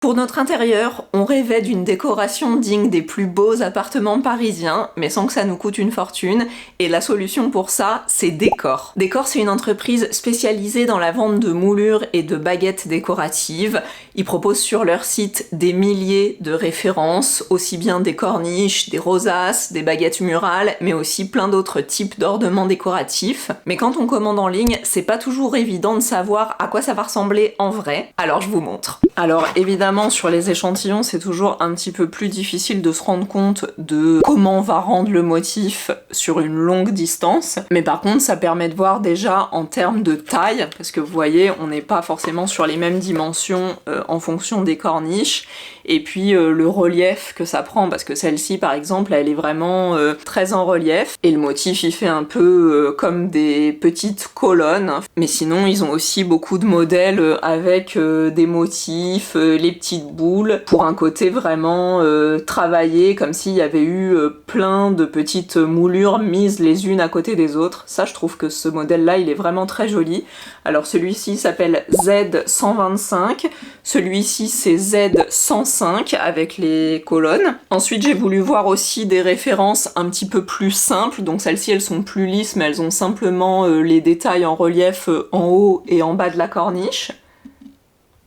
Pour notre intérieur, on rêvait d'une décoration digne des plus beaux appartements parisiens, mais sans que ça nous coûte une fortune, et la solution pour ça, c'est Décor. Décor, c'est une entreprise spécialisée dans la vente de moulures et de baguettes décoratives. Ils proposent sur leur site des milliers de références, aussi bien des corniches, des rosaces, des baguettes murales, mais aussi plein d'autres types d'ornements décoratifs. Mais quand on commande en ligne, c'est pas toujours évident de savoir à quoi ça va ressembler en vrai, alors je vous montre. Alors évidemment, sur les échantillons, c'est toujours un petit peu plus difficile de se rendre compte de comment on va rendre le motif sur une longue distance. Mais par contre, ça permet de voir déjà en termes de taille, parce que vous voyez, on n'est pas forcément sur les mêmes dimensions en fonction des corniches. Et puis le relief que ça prend, parce que celle-ci par exemple, elle est vraiment très en relief. Et le motif, il fait un peu comme des petites colonnes. Mais sinon, ils ont aussi beaucoup de modèles avec des motifs, les petites boules, pour un côté vraiment travaillé, comme s'il y avait eu plein de petites moulures mises les unes à côté des autres. Ça, je trouve que ce modèle-là, il est vraiment très joli. Alors celui-ci s'appelle Z125, celui-ci c'est Z105 avec les colonnes. Ensuite, j'ai voulu voir aussi des références un petit peu plus simples, donc celles-ci elles sont plus lisses, mais elles ont simplement les détails en relief en haut et en bas de la corniche.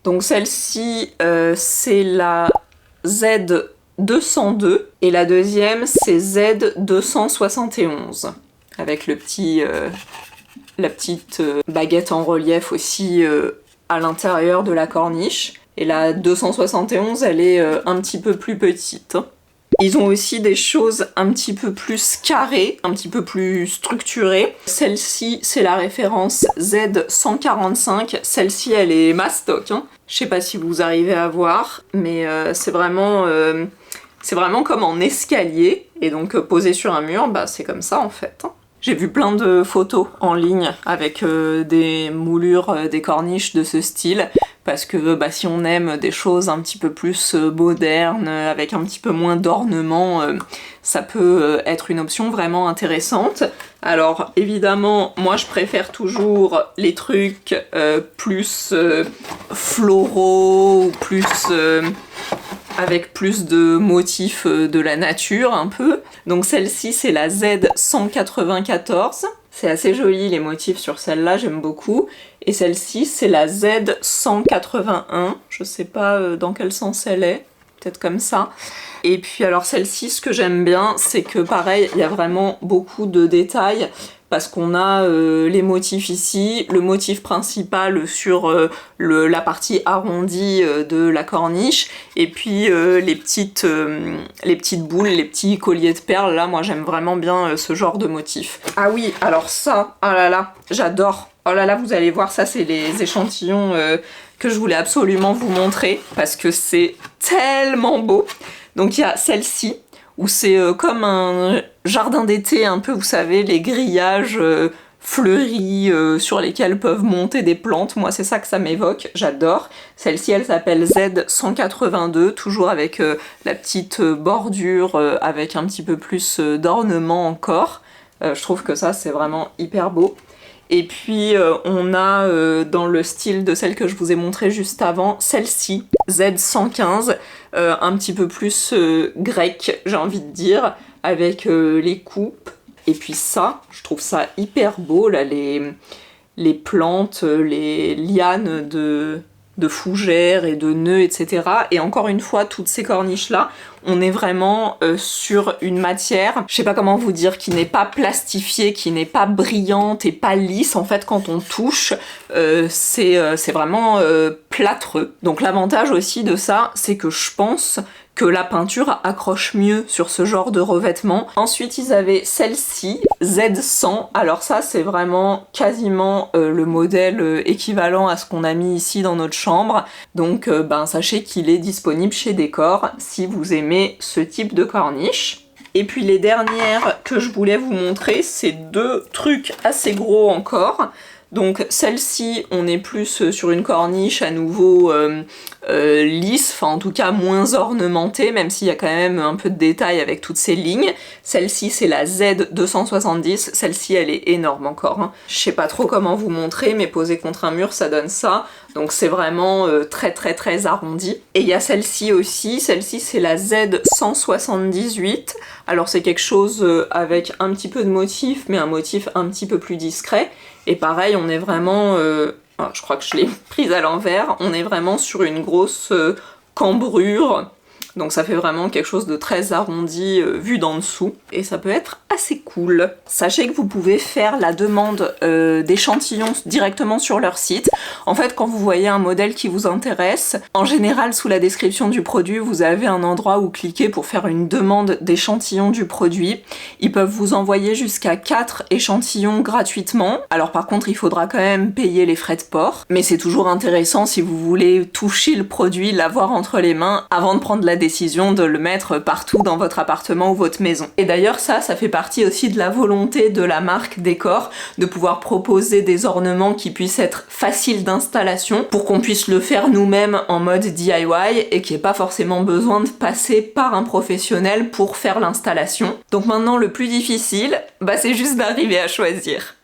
Donc celle-ci, c'est la Z202 et la deuxième, c'est Z271 avec le petit, la petite baguette en relief aussi à l'intérieur de la corniche. Et la 271, elle est un petit peu plus petite. Ils ont aussi des choses un petit peu plus carrées, un petit peu plus structurées. Celle-ci, c'est la référence Z145. Celle-ci, elle est mastoc. Je sais pas si vous arrivez à voir, mais c'est vraiment comme en escalier. Et donc, posé sur un mur, bah, c'est comme ça en fait. J'ai vu plein de photos en ligne avec des moulures, des corniches de ce style, parce que bah, si on aime des choses un petit peu plus modernes, avec un petit peu moins d'ornements, ça peut être une option vraiment intéressante. Alors évidemment, moi je préfère toujours les trucs plus floraux, plus avec plus de motifs de la nature un peu. Donc celle-ci c'est la Z194. C'est assez joli les motifs sur celle-là, j'aime beaucoup. Et celle-ci c'est la Z181. Je sais pas dans quel sens elle est. Peut-être comme ça. Et puis alors celle-ci, ce que j'aime bien, c'est que pareil, il y a vraiment beaucoup de détails parce qu'on a les motifs ici, le motif principal sur la partie arrondie de la corniche, et puis les petites boules, les petits colliers de perles. Là, moi j'aime vraiment bien ce genre de motif. Ah oui, alors ça, oh là là, j'adore. Oh là là, vous allez voir, ça c'est les échantillons que je voulais absolument vous montrer parce que c'est tellement beau. Donc il y a celle-ci où c'est comme un jardin d'été un peu, vous savez, les grillages fleuris sur lesquels peuvent monter des plantes. Moi c'est ça que ça m'évoque, j'adore. Celle-ci elle s'appelle Z182, toujours avec la petite bordure avec un petit peu plus d'ornement encore. Je trouve que ça c'est vraiment hyper beau. Et puis on a dans le style de celle que je vous ai montrée juste avant, celle-ci, Z115, un petit peu plus grec, j'ai envie de dire, avec les coupes. Et puis ça, je trouve ça hyper beau, là, les plantes, les lianes de fougères et de nœuds, etc. Et encore une fois, toutes ces corniches-là, on est vraiment sur une matière, je sais pas comment vous dire, qui n'est pas plastifiée, qui n'est pas brillante et pas lisse. En fait, quand on touche, c'est vraiment plâtreux. Donc l'avantage aussi de ça, c'est que je pense que la peinture accroche mieux sur ce genre de revêtement. Ensuite, ils avaient celle-ci, Z100. Alors ça, c'est vraiment quasiment le modèle équivalent à ce qu'on a mis ici dans notre chambre. Donc, sachez qu'il est disponible chez Décor si vous aimez ce type de corniche. Et puis les dernières que je voulais vous montrer, c'est deux trucs assez gros encore. Donc celle-ci, on est plus sur une corniche à nouveau lisse, enfin en tout cas moins ornementée, même s'il y a quand même un peu de détail avec toutes ces lignes. Celle-ci c'est la Z270, celle-ci elle est énorme encore. Je sais pas trop comment vous montrer, mais posée contre un mur ça donne ça. Donc c'est vraiment très arrondi. Et il y a celle-ci aussi, celle-ci c'est la Z178. Alors c'est quelque chose avec un petit peu de motif, mais un motif un petit peu plus discret. Et pareil, on est vraiment... je crois que je l'ai prise à l'envers. On est vraiment sur une grosse cambrure. Donc ça fait vraiment quelque chose de très arrondi vu d'en dessous. Et ça peut être assez cool. Sachez que vous pouvez faire la demande d'échantillons directement sur leur site. En fait, quand vous voyez un modèle qui vous intéresse, en général, sous la description du produit, vous avez un endroit où cliquer pour faire une demande d'échantillons du produit. Ils peuvent vous envoyer jusqu'à 4 échantillons gratuitement. Alors par contre, il faudra quand même payer les frais de port. Mais c'est toujours intéressant si vous voulez toucher le produit, l'avoir entre les mains, avant de prendre la décision de le mettre partout dans votre appartement ou votre maison. Et d'ailleurs, ça fait partie aussi de la volonté de la marque Décor de pouvoir proposer des ornements qui puissent être faciles d'installation pour qu'on puisse le faire nous-mêmes en mode DIY et qu'il n'y ait pas forcément besoin de passer par un professionnel pour faire l'installation. Donc maintenant, le plus difficile, c'est juste d'arriver à choisir.